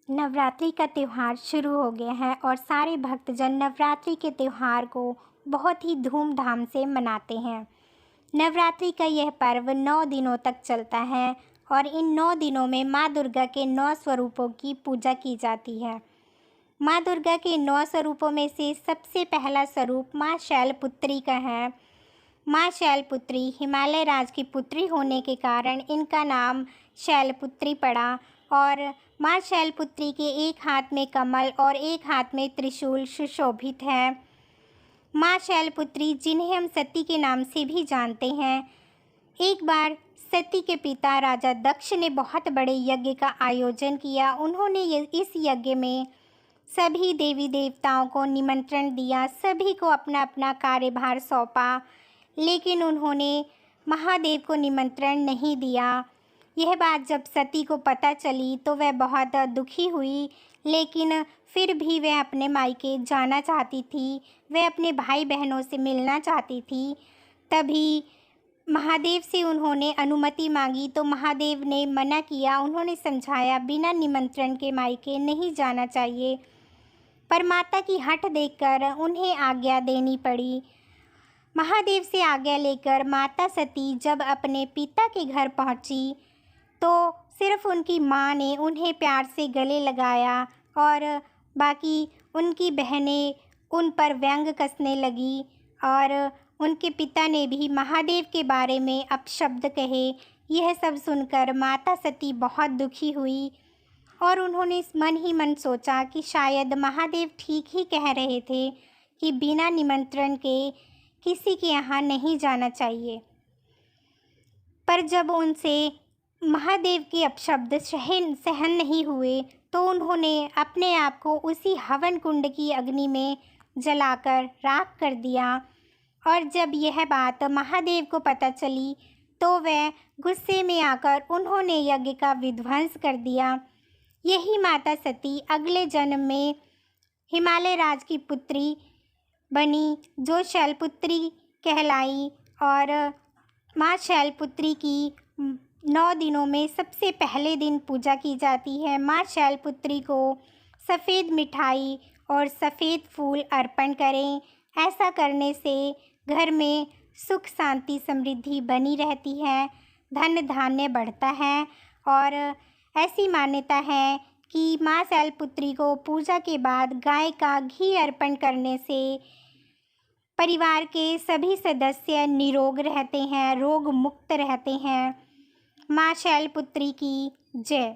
नवरात्रि का त्यौहार शुरू हो गया है और सारे भक्तजन नवरात्रि के त्यौहार को बहुत ही धूमधाम से मनाते हैं। नवरात्रि का यह पर्व 9 दिनों तक चलता है और इन 9 दिनों में माँ दुर्गा के 9 स्वरूपों की पूजा की जाती है। माँ दुर्गा के 9 स्वरूपों में से सबसे पहला स्वरूप माँ शैलपुत्री का है। माँ शैलपुत्री हिमालय राज की पुत्री होने के कारण इनका नाम शैलपुत्री पड़ा और माँ शैलपुत्री के एक हाथ में कमल और एक हाथ में त्रिशूल सुशोभित है। माँ शैलपुत्री, जिन्हें हम सती के नाम से भी जानते हैं, एक बार सती के पिता राजा दक्ष ने बहुत बड़े यज्ञ का आयोजन किया। उन्होंने इस यज्ञ में सभी देवी देवताओं को निमंत्रण दिया, सभी को अपना अपना कार्यभार सौंपा, लेकिन उन्होंने महादेव को निमंत्रण नहीं दिया। यह बात जब सती को पता चली तो वह बहुत दुखी हुई, लेकिन फिर भी वह अपने मायके जाना चाहती थी, वह अपने भाई बहनों से मिलना चाहती थी। तभी महादेव से उन्होंने अनुमति मांगी तो महादेव ने मना किया। उन्होंने समझाया बिना निमंत्रण के मायके नहीं जाना चाहिए, पर माता की हठ देखकर उन्हें आज्ञा देनी पड़ी। महादेव से आज्ञा लेकर माता सती जब अपने पिता के घर पहुंची तो सिर्फ उनकी माँ ने उन्हें प्यार से गले लगाया और बाकी उनकी बहनें उन पर व्यंग कसने लगी और उनके पिता ने भी महादेव के बारे में अपशब्द कहे। यह सब सुनकर माता सती बहुत दुखी हुई और उन्होंने मन ही मन सोचा कि शायद महादेव ठीक ही कह रहे थे कि बिना निमंत्रण के किसी के यहाँ नहीं जाना चाहिए। पर जब उनसे महादेव के अपशब्द सहन नहीं हुए तो उन्होंने अपने आप को उसी हवन कुंड की अग्नि में जलाकर राख कर दिया। और जब यह बात महादेव को पता चली तो वह गुस्से में आकर उन्होंने यज्ञ का विध्वंस कर दिया। यही माता सती अगले जन्म में हिमालय राज की पुत्री बनी, जो शैलपुत्री कहलाई। और माँ शैलपुत्री की 9 दिनों में सबसे पहले दिन पूजा की जाती है। माँ शैलपुत्री को सफ़ेद मिठाई और सफ़ेद फूल अर्पण करें। ऐसा करने से घर में सुख शांति समृद्धि बनी रहती है, धन धान्य बढ़ता है। और ऐसी मान्यता है कि माँ शैलपुत्री को पूजा के बाद गाय का घी अर्पण करने से परिवार के सभी सदस्य निरोग रहते हैं, रोग मुक्त रहते हैं। माँ शैलपुत्री की जय।